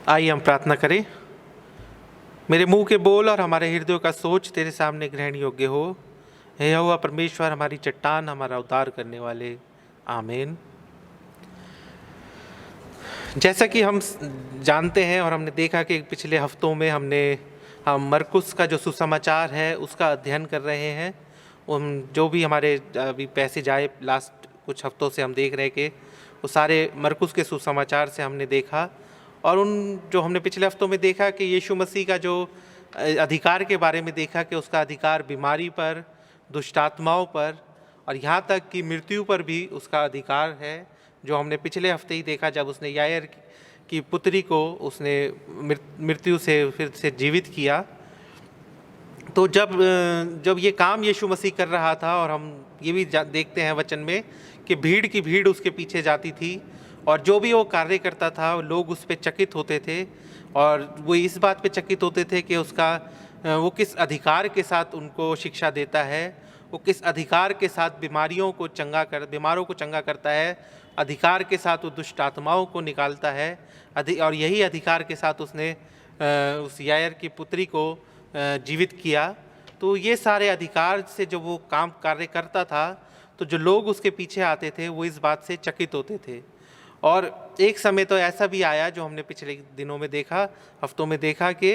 आइए हम प्रार्थना करें। मेरे मुंह के बोल और हमारे हृदयों का सोच तेरे सामने ग्रहण योग्य हो। हे यहोवा परमेश्वर, हमारी चट्टान, हमारा उद्धार करने वाले, आमीन। जैसा कि हम जानते हैं और हमने देखा कि पिछले हफ्तों में हम मरकुस का जो सुसमाचार है उसका अध्ययन कर रहे हैं। उन जो भी हमारे अभी पैसेज आए लास्ट कुछ हफ्तों से हम देख रहे कि वो सारे मरकुस के सुसमाचार से हमने देखा। और उन जो हमने पिछले हफ्तों में देखा कि यीशु मसीह का जो अधिकार के बारे में देखा कि उसका अधिकार बीमारी पर, दुष्टात्माओं पर और यहाँ तक कि मृत्यु पर भी उसका अधिकार है, जो हमने पिछले हफ्ते ही देखा जब उसने यायर की पुत्री को उसने मृत्यु से फिर से जीवित किया। तो जब ये काम यीशु मसीह कर रहा था, और हम ये भी देखते हैं वचन में कि भीड़ की भीड़ उसके पीछे जाती थी और जो भी वो कार्य करता था लोग उस पर चकित होते थे और वो इस बात पे चकित होते थे कि वो किस अधिकार के साथ उनको शिक्षा देता है, वो किस अधिकार के साथ बीमारों को चंगा करता है, अधिकार के साथ वो दुष्ट आत्माओं को निकालता है, और यही अधिकार के साथ उसने उस यायर की पुत्री को जीवित किया। तो ये सारे अधिकार से जब वो कार्य करता था तो जो लोग उसके पीछे आते थे वो इस बात से चकित होते थे। और एक समय तो ऐसा भी आया जो हमने पिछले दिनों में देखा, हफ्तों में देखा, कि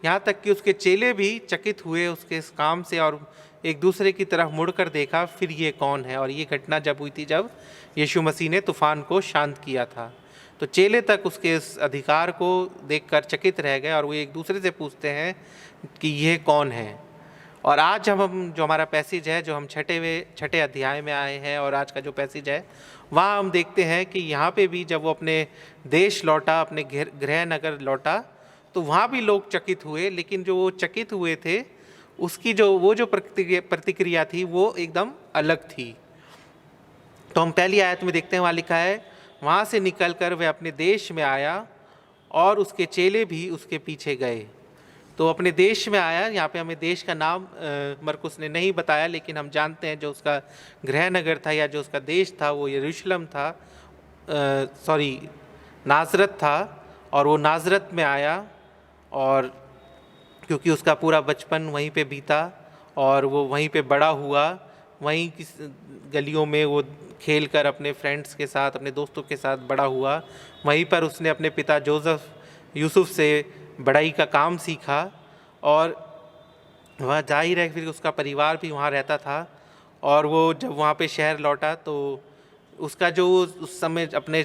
यहाँ तक कि उसके चेले भी चकित हुए उसके इस काम से और एक दूसरे की तरफ मुड़कर देखा फिर ये कौन है। और ये घटना जब हुई थी जब यीशु मसीह ने तूफान को शांत किया था, तो चेले तक उसके इस अधिकार को देखकर चकित रह गए और वो एक दूसरे से पूछते हैं कि ये कौन है। और आज हम जो हमारा पैसेज है, जो हम छठे अध्याय में आए हैं, और आज का जो पैसेज है वहाँ हम देखते हैं कि यहाँ पे भी जब वो अपने देश लौटा, अपने गृह नगर लौटा, तो वहाँ भी लोग चकित हुए, लेकिन जो वो चकित हुए थे उसकी जो प्रतिक्रिया थी वो एकदम अलग थी। तो हम पहली आयत में देखते हैं, वहाँ लिखा है, वहाँ से निकलकर वह अपने देश में आया और उसके चेले भी उसके पीछे गए। तो अपने देश में आया, यहाँ पे हमें देश का नाम मरकुस ने नहीं बताया, लेकिन हम जानते हैं जो उसका गृह नगर था या जो उसका देश था वो यरूशलेम था, नाजरत था। और वो नाजरत में आया और क्योंकि उसका पूरा बचपन वहीं पे बीता और वो वहीं पे बड़ा हुआ, वहीं किस गलियों में वो खेल कर अपने फ्रेंड्स के साथ, अपने दोस्तों के साथ बड़ा हुआ। वहीं पर उसने अपने पिता यूसुफ से बड़ाई का काम सीखा और वहाँ जाहिर है फिर उसका परिवार भी वहाँ रहता था। और वो जब वहाँ पे शहर लौटा तो उसका जो उस समय अपने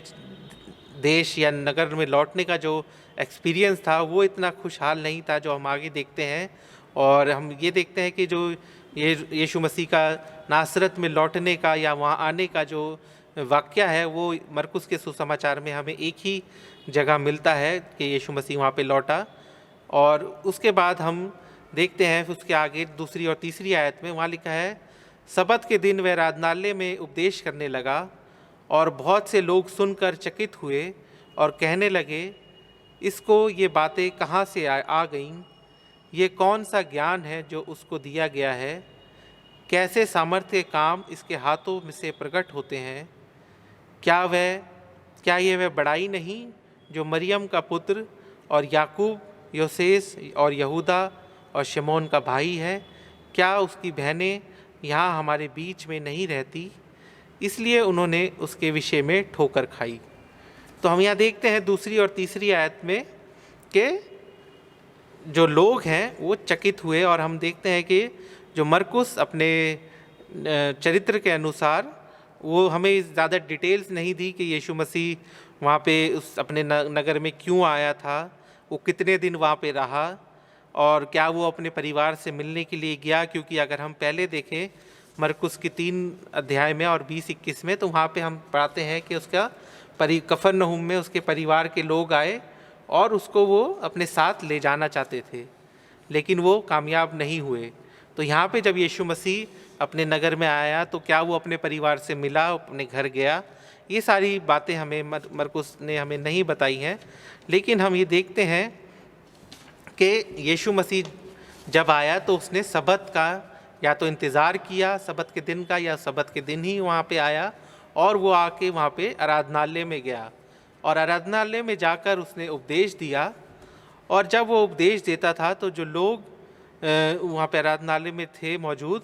देश या नगर में लौटने का जो एक्सपीरियंस था वो इतना खुशहाल नहीं था, जो हम आगे देखते हैं। और हम ये देखते हैं कि जो ये यीशु मसीह का नासरत में लौटने का या वहाँ आने का जो वाक़या है वो मरकुस के सुसमाचार में हमें एक ही जगह मिलता है कि यीशु मसीह वहाँ पे लौटा। और उसके बाद हम देखते हैं उसके आगे दूसरी और तीसरी आयत में वहाँ लिखा है, सबत के दिन वह आराधनालय में उपदेश करने लगा और बहुत से लोग सुनकर चकित हुए और कहने लगे, इसको ये बातें कहाँ से आ गईं? ये कौन सा ज्ञान है जो उसको दिया गया है? कैसे सामर्थ्य काम इसके हाथों में से प्रकट होते हैं? क्या ये वह बड़ाई नहीं जो मरियम का पुत्र और याकूब, योसेस और यहूदा और शमौन का भाई है? क्या उसकी बहनें यहाँ हमारे बीच में नहीं रहती? इसलिए उन्होंने उसके विषय में ठोकर खाई। तो हम यहाँ देखते हैं दूसरी और तीसरी आयत में कि जो लोग हैं वो चकित हुए। और हम देखते हैं कि जो मरकुस अपने चरित्र के अनुसार वो हमें ज़्यादा डिटेल्स नहीं दी कि यीशु मसीह वहाँ पे उस अपने नगर में क्यों आया था, वो कितने दिन वहाँ पे रहा और क्या वो अपने परिवार से मिलने के लिए गया। क्योंकि अगर हम पहले देखें मरकुस की 3 अध्याय में और 20-21 में, तो वहाँ पे हम पढ़ाते हैं कि उसका कफरनहूम में उसके परिवार के लोग आए और उसको वो अपने साथ ले जाना चाहते थे, लेकिन वो कामयाब नहीं हुए। तो यहाँ पे जब यीशु मसीह अपने नगर में आया तो क्या वो अपने परिवार से मिला, अपने घर गया? ये सारी बातें हमें मरकुस ने हमें नहीं बताई हैं। लेकिन हम ये देखते हैं कि यीशु मसीह जब आया तो उसने सबत का या तो इंतज़ार किया, सबत के दिन का, या सबत के दिन ही वहाँ पे आया और वो आके वहाँ पे आराधनालय में गया। और आराधनालय में जाकर उसने उपदेश दिया। और जब वो उपदेश देता था तो जो लोग वहाँ पे आराधनालय में थे मौजूद,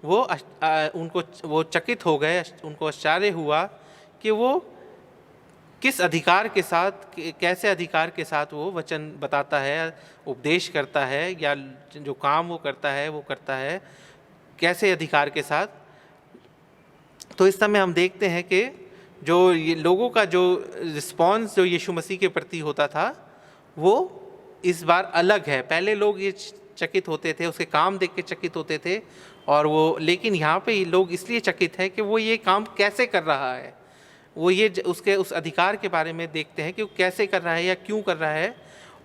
उनको वो चकित हो गए, उनको आश्चर्य हुआ कि वो किस अधिकार के साथ, कैसे अधिकार के साथ वो वचन बताता है, उपदेश करता है, या जो काम वो करता है कैसे अधिकार के साथ। तो इस समय हम देखते हैं कि जो ये लोगों का जो रिस्पॉन्स जो यीशु मसीह के प्रति होता था वो इस बार अलग है। पहले लोग ये चकित होते थे, उसके काम देख के चकित होते थे, और वो, लेकिन यहाँ पे लोग इसलिए चकित हैं कि वो ये काम कैसे कर रहा है। वो ये उसके उस अधिकार के बारे में देखते हैं कि वो कैसे कर रहा है या क्यों कर रहा है।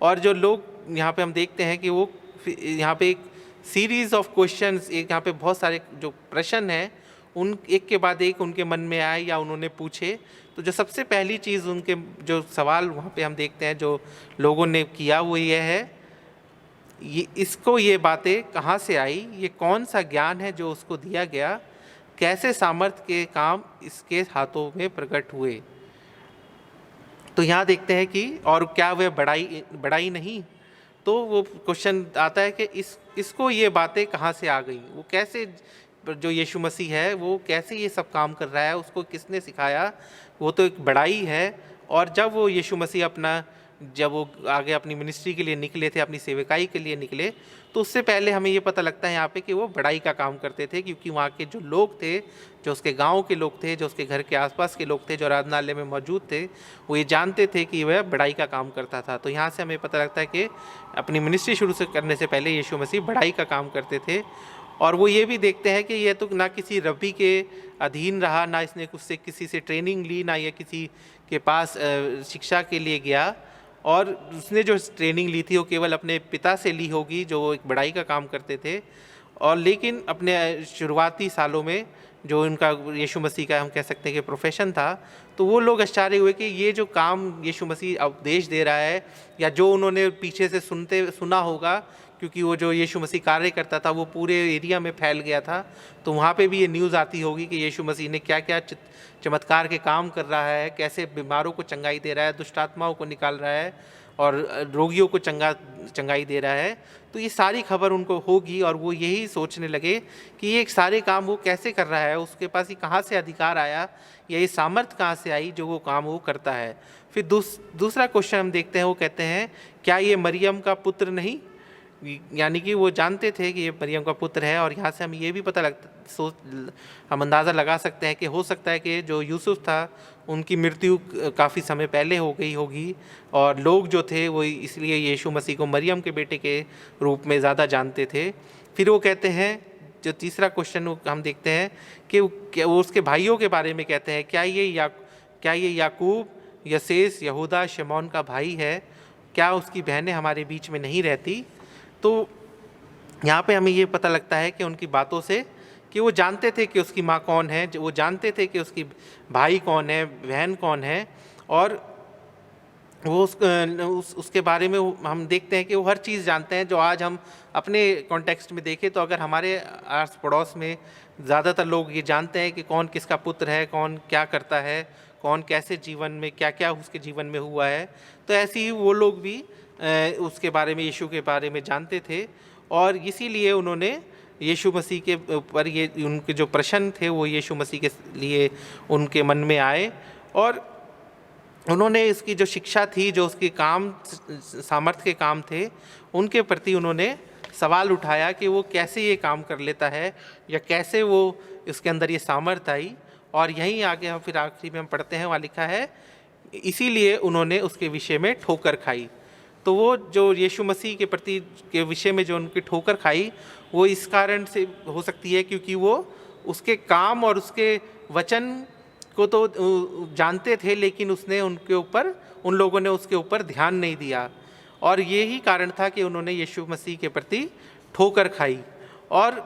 और जो लोग यहाँ पे हम देखते हैं कि वो यहाँ पे एक सीरीज़ ऑफ क्वेश्चंस, एक यहाँ पे बहुत सारे जो प्रश्न हैं उन एक के बाद एक उनके मन में आए या उन्होंने पूछे। तो जो सबसे पहली चीज़ उनके जो सवाल वहाँ पे हम देखते हैं जो लोगों ने किया वो ये है, ये बातें कहाँ से आई, ये कौन सा ज्ञान है जो उसको दिया गया, कैसे सामर्थ्य के काम इसके हाथों में प्रकट हुए। तो यहाँ देखते हैं कि और क्या वह बड़ाई नहीं। तो वो क्वेश्चन आता है कि इसको ये बातें कहाँ से आ गई, वो कैसे, जो यीशु मसीह है वो कैसे ये सब काम कर रहा है, उसको किसने सिखाया, वो तो एक बड़ाई है। और जब वो यीशु मसीह जब वो आगे अपनी मिनिस्ट्री के लिए निकले थे, अपनी सेवकाई के लिए निकले, तो उससे पहले हमें ये पता लगता है यहाँ पे कि वो बड़ाई का काम करते थे, क्योंकि वहाँ के जो लोग थे, जो उसके गांव के लोग थे, जो उसके घर के आसपास के लोग थे, जो आराधनालय में मौजूद थे, वो ये जानते थे कि वह बड़ाई का काम करता था। तो यहाँ से हमें पता लगता है कि अपनी मिनिस्ट्री शुरू से करने से पहले यीशु मसीह बड़ाई का काम करते थे। और वो ये भी देखते हैं कि ये तो ना किसी रब्बी के अधीन रहा, ना इसने उससे किसी से ट्रेनिंग ली, ना ये किसी के पास शिक्षा के लिए गया, और उसने जो ट्रेनिंग ली थी वो केवल अपने पिता से ली होगी जो एक बड़ाई का काम करते थे। और लेकिन अपने शुरुआती सालों में जो उनका यीशु मसीह का हम कह सकते हैं कि प्रोफेशन था, तो वो लोग आश्चर्य हुए कि ये जो काम यीशु मसीह उपदेश दे रहा है, या जो उन्होंने पीछे से सुना होगा, क्योंकि वो जो यीशु मसीह कार्य करता था वो पूरे एरिया में फैल गया था, तो वहाँ पे भी ये न्यूज़ आती होगी कि यीशु मसीह ने क्या क्या चमत्कार के काम कर रहा है, कैसे बीमारों को चंगाई दे रहा है, दुष्ट आत्माओं को निकाल रहा है, और रोगियों को चंगाई दे रहा है। तो ये सारी खबर उनको होगी, और वो यही सोचने लगे कि ये सारे काम वो कैसे कर रहा है, उसके पास ये कहाँ से अधिकार आया, या ये सामर्थ्य कहाँ से आई जो वो काम वो करता है। फिर दूसरा क्वेश्चन हम देखते हैं, वो कहते हैं क्या ये मरियम का पुत्र नहीं, यानी कि वो जानते थे कि ये मरियम का पुत्र है। और यहाँ से हम ये भी हम अंदाज़ा लगा सकते हैं कि हो सकता है कि जो यूसुफ था उनकी मृत्यु काफ़ी समय पहले हो गई होगी, और लोग जो थे वो इसलिए यीशु मसीह को मरियम के बेटे के रूप में ज़्यादा जानते थे। फिर वो कहते हैं, जो तीसरा क्वेश्चन हम देखते हैं कि वो उसके भाइयों के बारे में कहते हैं, क्या ये याकूब, यसेस, यहूदा, शमौन का भाई है, क्या उसकी बहनें हमारे बीच में नहीं रहती। तो यहाँ पे हमें ये पता लगता है कि उनकी बातों से कि वो जानते थे कि उसकी माँ कौन है, वो जानते थे कि उसकी भाई कौन है, बहन कौन है, और वो उसके बारे में हम देखते हैं कि वो हर चीज़ जानते हैं। जो आज हम अपने कॉन्टेक्स्ट में देखें तो अगर हमारे आस पड़ोस में ज़्यादातर लोग ये जानते हैं कि कौन किसका पुत्र है, कौन क्या करता है, कौन कैसे जीवन में क्या क्या उसके जीवन में हुआ है, तो ऐसे ही वो लोग भी उसके बारे में, यीशु के बारे में जानते थे। और इसीलिए उन्होंने यीशु मसीह के ऊपर ये उनके जो प्रश्न थे वो यीशु मसीह के लिए उनके मन में आए, और उन्होंने इसकी जो शिक्षा थी, जो उसके काम सामर्थ्य के काम थे, उनके प्रति उन्होंने सवाल उठाया कि वो कैसे ये काम कर लेता है, या कैसे वो इसके अंदर ये सामर्थ्य आई। और यहीं आगे हम फिर आखिरी में हम पढ़ते हैं, वहाँ लिखा है इसीलिए उन्होंने उसके विषय में ठोकर खाई। तो वो जो यीशु मसीह के प्रति के विषय में जो उनकी ठोकर खाई, वो इस कारण से हो सकती है क्योंकि वो उसके काम और उसके वचन को तो जानते थे, लेकिन उन लोगों ने उसके ऊपर ध्यान नहीं दिया, और यही कारण था कि उन्होंने यीशु मसीह के प्रति ठोकर खाई। और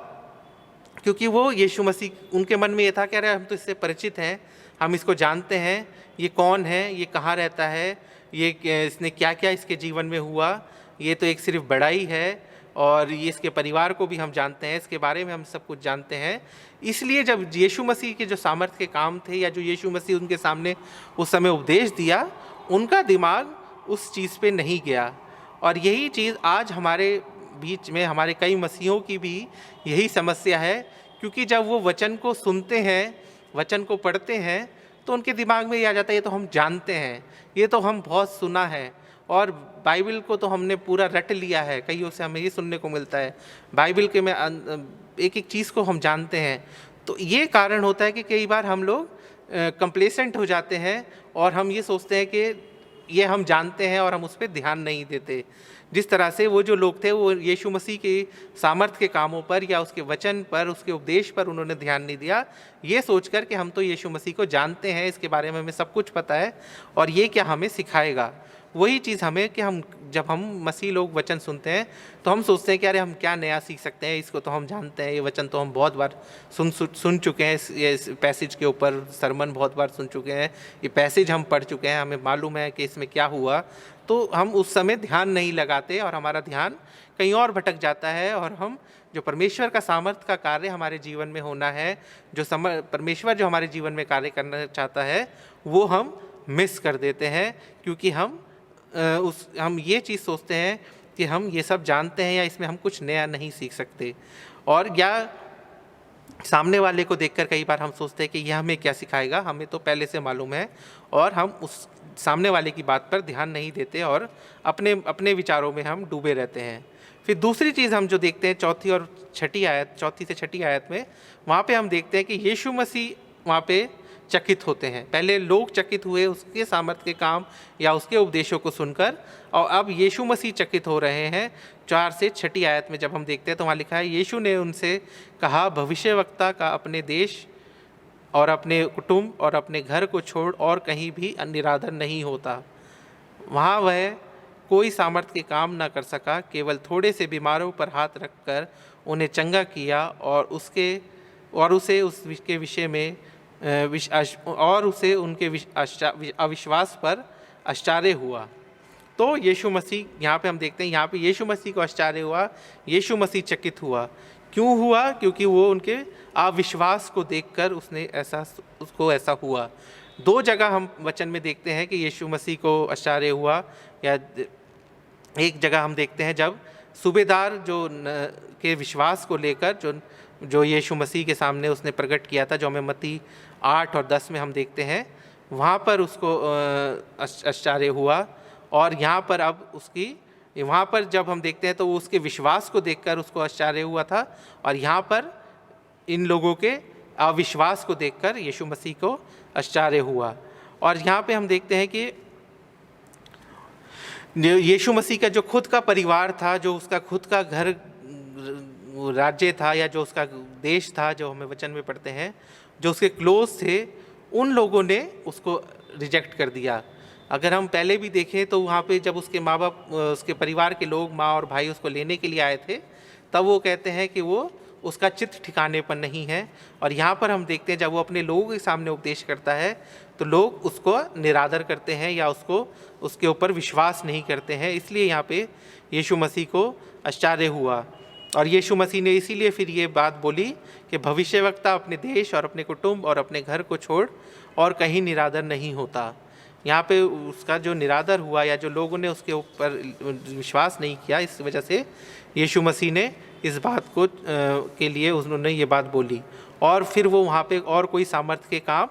क्योंकि वो यीशु मसीह, उनके मन में ये था कि अरे हम तो इससे परिचित हैं, हम इसको जानते हैं, ये कौन है, ये कहाँ रहता है, इसने क्या क्या इसके जीवन में हुआ, ये तो एक सिर्फ बड़ाई है, और ये इसके परिवार को भी हम जानते हैं, इसके बारे में हम सब कुछ जानते हैं। इसलिए जब यीशु मसीह के जो सामर्थ्य के काम थे, या जो यीशु मसीह उनके सामने उस समय उपदेश दिया, उनका दिमाग उस चीज़ पे नहीं गया। और यही चीज़ आज हमारे बीच में हमारे कई मसीहों की भी यही समस्या है, क्योंकि जब वो वचन को सुनते हैं, वचन को पढ़ते हैं, तो उनके दिमाग में ये आ जाता है ये तो हम जानते हैं, ये तो हम बहुत सुना है, और बाइबल को तो हमने पूरा रट लिया है। कईयों से हमें ये सुनने को मिलता है बाइबल के में एक एक चीज़ को हम जानते हैं। तो ये कारण होता है कि कई बार हम लोग कंप्लेसेंट हो जाते हैं और हम ये सोचते हैं कि ये हम जानते हैं और हम उस पर ध्यान नहीं देते। जिस तरह से वो जो लोग थे वो यीशु मसीह के सामर्थ्य के कामों पर या उसके वचन पर, उसके उपदेश पर उन्होंने ध्यान नहीं दिया, ये सोचकर कि हम तो यीशु मसीह को जानते हैं, इसके बारे में हमें सब कुछ पता है और ये क्या हमें सिखाएगा। वही चीज़ हमें कि हम जब हम मसीह लोग वचन सुनते हैं तो हम सोचते हैं कि अरे हम क्या नया सीख सकते हैं, इसको तो हम जानते हैं, ये वचन तो हम बहुत बार सुन चुके हैं, इस पैसेज के ऊपर सरमन बहुत बार सुन चुके हैं, ये पैसेज हम पढ़ चुके हैं, हमें मालूम है कि इसमें क्या हुआ। तो हम उस समय ध्यान नहीं लगाते और हमारा ध्यान कहीं और भटक जाता है, और हम जो परमेश्वर का सामर्थ्य का कार्य हमारे जीवन में होना है, जो परमेश्वर जो हमारे जीवन में कार्य करना चाहता है, वो हम मिस कर देते हैं, क्योंकि हम ये चीज़ सोचते हैं कि हम ये सब जानते हैं या इसमें हम कुछ नया नहीं सीख सकते। और या सामने वाले को देखकर कई बार हम सोचते हैं कि यह हमें क्या सिखाएगा, हमें तो पहले से मालूम है, और हम उस सामने वाले की बात पर ध्यान नहीं देते और अपने विचारों में हम डूबे रहते हैं। फिर दूसरी चीज़ हम जो देखते हैं चौथी से छठी आयत में, वहाँ पे हम देखते हैं कि यीशु मसीह वहाँ पे चकित होते हैं। पहले लोग चकित हुए उसके सामर्थ्य के काम या उसके उपदेशों को सुनकर, और अब यीशु मसीह चकित हो रहे हैं। 4 से 6 आयत में जब हम देखते हैं तो वहाँ लिखा है, यीशु ने उनसे कहा, भविष्यवक्ता का अपने देश और अपने कुटुंब और अपने घर को छोड़ और कहीं भी निरादर नहीं होता। वहाँ वह कोई सामर्थ्य के काम न कर सका, केवल थोड़े से बीमारों पर हाथ रखकर उन्हें चंगा किया, और उसे उसके विषय में और उसे उनके अविश्वास पर आश्चर्य हुआ। तो यीशु मसीह, यहाँ पे हम देखते हैं, यहाँ पे यीशु मसीह को आश्चर्य हुआ, यीशु मसीह चकित हुआ। क्यों हुआ? क्योंकि वो उनके अविश्वास को देखकर उसको ऐसा हुआ। 2 जगह हम वचन में देखते हैं कि यीशु मसीह को आश्चर्य हुआ, या एक जगह हम देखते हैं जब सूबेदार के विश्वास को लेकर जो यीशु मसीह के सामने उसने प्रकट किया था, जो हमें मत्ती 8 और 10 में हम देखते हैं, वहाँ पर उसको आश्चर्य हुआ। और यहाँ पर वहाँ पर जब हम देखते हैं तो वो उसके विश्वास को देखकर उसको आश्चर्य हुआ था, और यहाँ पर इन लोगों के अविश्वास को देखकर यीशु मसीह को आश्चर्य हुआ। और यहाँ पे हम देखते हैं कि यीशु मसीह का जो खुद का परिवार था, जो उसका खुद का घर राज्य था, या जो उसका देश था, जो हमें वचन में पढ़ते हैं, जो उसके क्लोज थे, उन लोगों ने उसको रिजेक्ट कर दिया। अगर हम पहले भी देखें तो वहाँ पे जब उसके माँ बाप, उसके परिवार के लोग, माँ और भाई उसको लेने के लिए आए थे, तब वो कहते हैं कि वो उसका चित्त ठिकाने पर नहीं है। और यहाँ पर हम देखते हैं जब वो अपने लोगों के सामने उपदेश करता है तो लोग उसको निरादर करते हैं या उसके ऊपर विश्वास नहीं करते हैं। इसलिए यहाँ पे यीशु मसीह को आश्चर्य हुआ, और यीशु मसीह ने इसीलिए फिर ये बात बोली कि भविष्यवक्ता अपने देश और अपने कुटुंब और अपने घर को छोड़ और कहीं निरादर नहीं होता। यहाँ पे उसका जो निरादर हुआ, या जो लोगों ने उसके ऊपर विश्वास नहीं किया, इस वजह से यीशु मसीह ने इस बात के लिए उन्होंने ये बात बोली। और फिर वो वहाँ पे और कोई सामर्थ्य के काम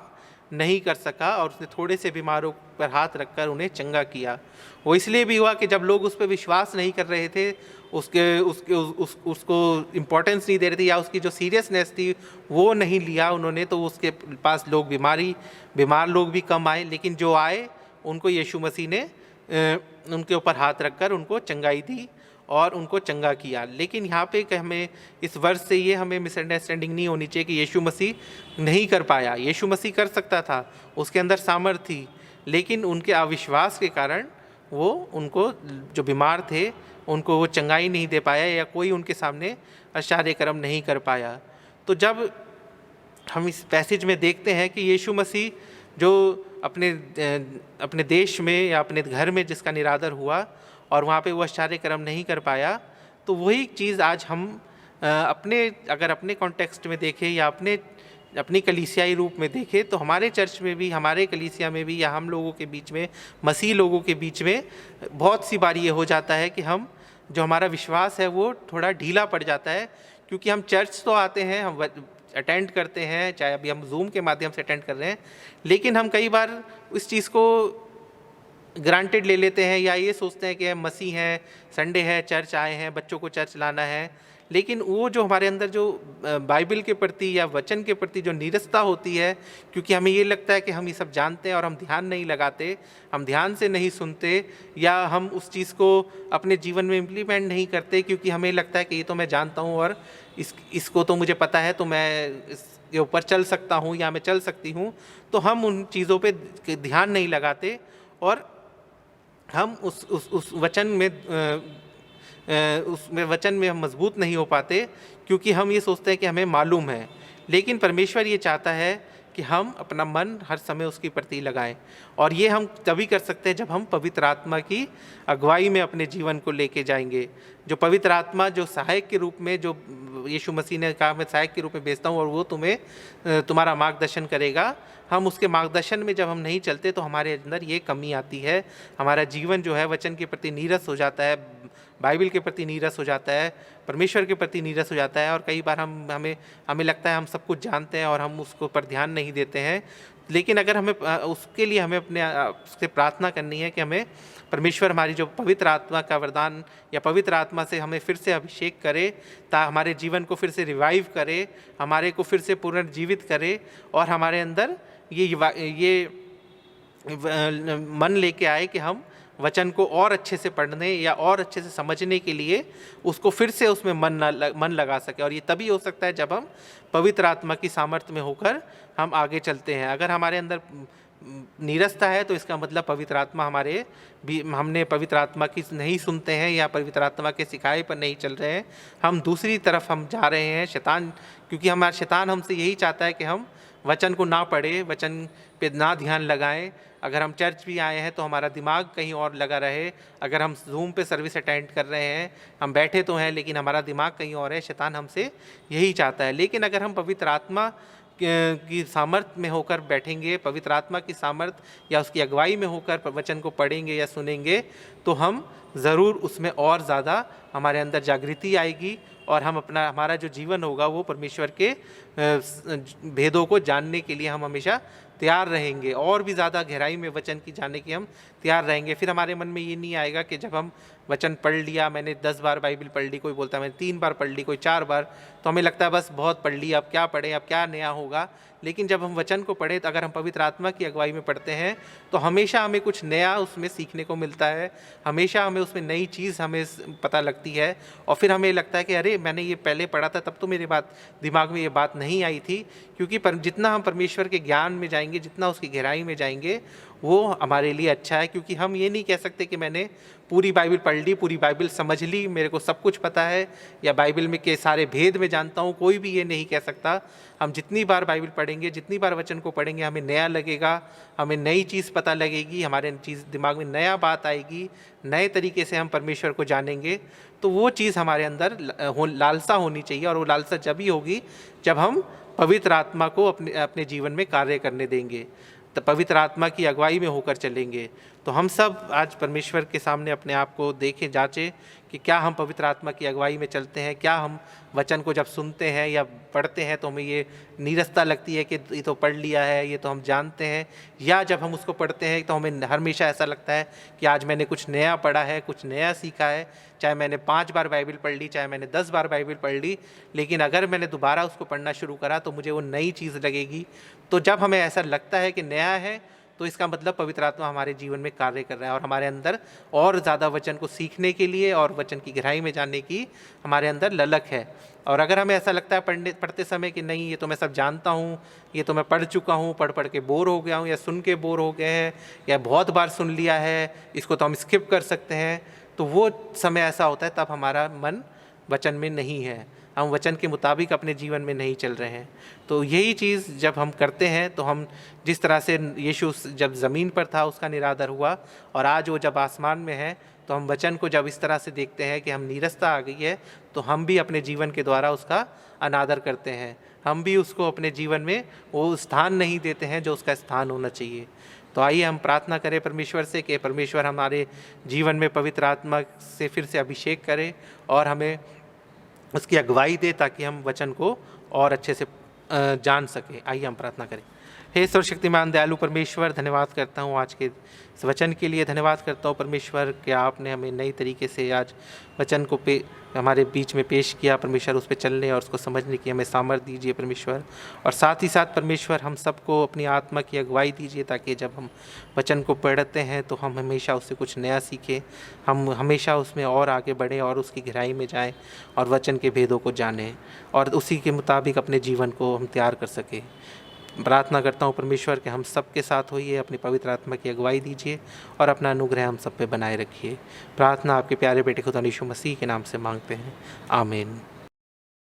नहीं कर सका, और उसने थोड़े से बीमारों पर हाथ रखकर उन्हें चंगा किया। वो इसलिए भी हुआ कि जब लोग उस पर विश्वास नहीं कर रहे थे, उसको इम्पोर्टेंस नहीं दे रहे थे, या उसकी जो सीरियसनेस थी वो नहीं लिया उन्होंने, तो उसके पास बीमार लोग भी कम आए। लेकिन जो आए उनको यीशु मसीह ने उनके ऊपर हाथ रखकर उनको चंगाई दी और उनको चंगा किया। लेकिन यहाँ पे हमें इस वर्ष से ये हमें मिसअंडरस्टैंडिंग नहीं होनी चाहिए कि यीशु मसीह नहीं कर पाया। यीशु मसीह कर सकता था, उसके अंदर सामर्थ्य थी, लेकिन उनके अविश्वास के कारण वो उनको जो बीमार थे उनको वो चंगाई नहीं दे पाया, या कोई उनके सामने आश्चर्य कर्म नहीं कर पाया। तो जब हम इस पैसेज में देखते हैं कि यीशु मसीह जो अपने देश में या अपने घर में जिसका निरादर हुआ और वहाँ पे वो आश्चर्य कर्म नहीं कर पाया, तो वही चीज़ आज हम अगर अपने कॉन्टेक्स्ट में देखें या अपने अपनी कलीसियाई रूप में देखें तो हमारे चर्च में भी, हमारे कलीसिया में भी, या हम लोगों के बीच में, मसीह लोगों के बीच में बहुत सी बार ये हो जाता है कि हम जो हमारा विश्वास है वो थोड़ा ढीला पड़ जाता है, क्योंकि हम चर्च तो आते हैं, हम अटेंड करते हैं, चाहे अभी हम जूम के माध्यम से अटेंड कर रहे हैं, लेकिन हम कई बार उस चीज़ को ग्रांटेड ले लेते हैं या ये सोचते हैं कि हम मसीह हैं, संडे है, चर्च आए हैं, बच्चों को चर्च लाना है, लेकिन वो जो हमारे अंदर जो बाइबल के प्रति या वचन के प्रति जो नीरसता होती है, क्योंकि हमें ये लगता है कि हम ये सब जानते हैं और हम ध्यान नहीं लगाते, हम ध्यान से नहीं सुनते, या हम उस चीज़ को अपने जीवन में इम्प्लीमेंट नहीं करते, क्योंकि हमें लगता है कि ये तो मैं जानता हूँ और इसको तो मुझे पता है, तो मैं इसके ऊपर चल सकता हूँ या मैं चल सकती हूँ, तो हम उन चीज़ों पे ध्यान नहीं लगाते और हम उस वचन में उसमें वचन में हम मजबूत नहीं हो पाते, क्योंकि हम ये सोचते हैं कि हमें मालूम है। लेकिन परमेश्वर ये चाहता है कि हम अपना मन हर समय उसके प्रति लगाएं, और ये हम तभी कर सकते हैं जब हम पवित्र आत्मा की अगुवाई में अपने जीवन को लेके जाएंगे। जो पवित्र आत्मा जो सहायक के रूप में, जो यीशु मसीह ने कहा मैं सहायक के रूप में भेजता हूँ और वो तुम्हारा मार्गदर्शन करेगा, हम उसके मार्गदर्शन में जब हम नहीं चलते तो हमारे अंदर ये कमी आती है, हमारा जीवन जो है वचन के प्रति नीरस हो जाता है, बाइबल के प्रति नीरस हो जाता है, परमेश्वर के प्रति नीरस हो जाता है, और कई बार हमें लगता है हम सब कुछ जानते हैं और हम उसको पर ध्यान नहीं देते हैं। लेकिन अगर हमें उसके लिए हमें अपने से प्रार्थना करनी है कि हमें परमेश्वर हमारी जो पवित्र आत्मा का वरदान या पवित्र आत्मा से हमें फिर से अभिषेक करे, ता हमारे जीवन को फिर से रिवाइव करे, हमारे को फिर से पुनर्जीवित करे, और हमारे अंदर ये मन लेके आए कि हम वचन को और अच्छे से पढ़ने या और अच्छे से समझने के लिए उसको फिर से उसमें मन लगा सके। और ये तभी हो सकता है जब हम पवित्र आत्मा की सामर्थ्य में होकर हम आगे चलते हैं। अगर हमारे अंदर नीरसता है तो इसका मतलब पवित्र आत्मा हमने पवित्र आत्मा की नहीं सुनते हैं या पवित्र आत्मा के सिखाए पर नहीं चल रहे हैं, हम दूसरी तरफ हम जा रहे हैं। शैतान, क्योंकि हमारा शैतान हमसे यही चाहता है कि हम वचन को ना पढ़े, वचन पे ना ध्यान लगाएं। अगर हम चर्च भी आए हैं तो हमारा दिमाग कहीं और लगा रहे, अगर हम जूम पे सर्विस अटेंड कर रहे हैं, हम बैठे तो हैं लेकिन हमारा दिमाग कहीं और है। शैतान हमसे यही चाहता है। लेकिन अगर हम पवित्र आत्मा की सामर्थ्य में होकर बैठेंगे, पवित्र आत्मा की सामर्थ्य या उसकी अगुवाई में होकर वचन को पढ़ेंगे या सुनेंगे, तो हम ज़रूर उसमें और ज़्यादा हमारे अंदर जागृति आएगी और हमारा जो जीवन होगा वो परमेश्वर के भेदों को जानने के लिए हम हमेशा तैयार रहेंगे, और भी ज़्यादा गहराई में वचन की जानने की हम तैयार रहेंगे। फिर हमारे मन में ये नहीं आएगा कि जब हम वचन पढ़ लिया, मैंने 10 बार बाइबल पढ़ ली, कोई बोलता है मैंने 3 बार पढ़ ली, कोई 4 बार, तो हमें लगता है बस बहुत पढ़ ली, अब क्या पढ़ें, अब क्या नया होगा। लेकिन जब हम वचन को पढ़ें, तो अगर हम पवित्र आत्मा की अगुवाई में पढ़ते हैं तो हमेशा हमें कुछ नया उसमें सीखने को मिलता है, हमेशा हमें उसमें नई चीज़ हमें पता लगती है, और फिर हमें लगता है कि अरे मैंने ये पहले पढ़ा था तब तो मेरे दिमाग में ये बात नहीं आई थी। क्योंकि जितना हम परमेश्वर के ज्ञान में जाएंगे, जितना उसकी गहराई में जाएंगे, वो हमारे लिए अच्छा है। क्योंकि हम ये नहीं कह सकते कि मैंने पूरी बाइबल पढ़ ली, पूरी बाइबल समझ ली, मेरे को सब कुछ पता है, या बाइबल में के सारे भेद में जानता हूँ, कोई भी ये नहीं कह सकता। हम जितनी बार बाइबल पढ़ेंगे, जितनी बार वचन को पढ़ेंगे, हमें नया लगेगा, हमें नई चीज़ पता लगेगी, हमारे दिमाग में नया बात आएगी, नए तरीके से हम परमेश्वर को जानेंगे। तो वो चीज़ हमारे अंदर लालसा होनी चाहिए, और वो लालसा जब ही होगी जब हम पवित्र आत्मा को अपने जीवन में कार्य करने देंगे, तो पवित्र आत्मा की अगुवाई में होकर चलेंगे। तो हम सब आज परमेश्वर के सामने अपने आप को देखें, जांचें कि क्या हम पवित्र आत्मा की अगुवाई में चलते हैं, क्या हम वचन को जब सुनते हैं या पढ़ते हैं तो हमें ये नीरसता लगती है कि ये तो पढ़ लिया है, ये तो हम जानते हैं, या जब हम उसको पढ़ते हैं तो हमें हमेशा ऐसा लगता है कि आज मैंने कुछ नया पढ़ा है, कुछ नया सीखा है। चाहे मैंने 5 बार बाइबल पढ़ ली, चाहे मैंने 10 बार बाइबल पढ़ ली, लेकिन अगर मैंने दोबारा उसको पढ़ना शुरू करा तो मुझे वो नई चीज़ लगेगी। तो जब हमें ऐसा लगता है कि नया है, तो इसका मतलब पवित्र आत्मा हमारे जीवन में कार्य कर रहा है, और हमारे अंदर और ज़्यादा वचन को सीखने के लिए और वचन की गहराई में जानने की हमारे अंदर ललक है। और अगर हमें ऐसा लगता है पढ़ते समय कि नहीं ये तो मैं सब जानता हूँ, ये तो मैं पढ़ चुका हूँ, पढ़ के बोर हो गया हूँ, या सुन के बोर हो गए हैं, या बहुत बार सुन लिया है, इसको तो हम स्किप कर सकते हैं, तो वो समय ऐसा होता है तब हमारा मन वचन में नहीं है, हम वचन के मुताबिक अपने जीवन में नहीं चल रहे हैं। तो यही चीज़ जब हम करते हैं तो हम जिस तरह से यीशु जब ज़मीन पर था उसका निरादर हुआ, और आज वो जब आसमान में है तो हम वचन को जब इस तरह से देखते हैं कि हम नीरसता आ गई है, तो हम भी अपने जीवन के द्वारा उसका अनादर करते हैं, हम भी उसको अपने जीवन में वो स्थान नहीं देते हैं जो उसका स्थान होना चाहिए। तो आइए हम प्रार्थना करें परमेश्वर से कि परमेश्वर हमारे जीवन में पवित्र आत्मा से फिर से अभिषेक करे और हमें उसकी अगुवाई दे, ताकि हम वचन को और अच्छे से जान सके। आइए हम प्रार्थना करें। हे सर्वशक्तिमान दयालु परमेश्वर, धन्यवाद करता हूँ आज के इस वचन के लिए। धन्यवाद करता हूँ परमेश्वर कि आपने हमें नई तरीके से आज वचन को हमारे बीच में पेश किया परमेश्वर। उस पर चलने और उसको समझने की हमें सामर्थ्य दीजिए परमेश्वर। और साथ ही साथ परमेश्वर हम सबको अपनी आत्मा की अगुवाई दीजिए, ताकि जब हम वचन को पढ़ते हैं तो हम हमेशा उससे कुछ नया सीखें, हम हमेशा उसमें और आगे बढ़ें और उसकी गहराई में जाएं और वचन के भेदों को जानें और उसी के मुताबिक अपने जीवन को हम तैयार कर सकें। प्रार्थना करता हूँ परमेश्वर कि हम सब के साथ होइए, अपनी पवित्र आत्मा की अगुवाई दीजिए और अपना अनुग्रह हम सब पे बनाए रखिए। प्रार्थना आपके प्यारे बेटे खुदा यीशु मसीह के नाम से मांगते हैं, आमीन।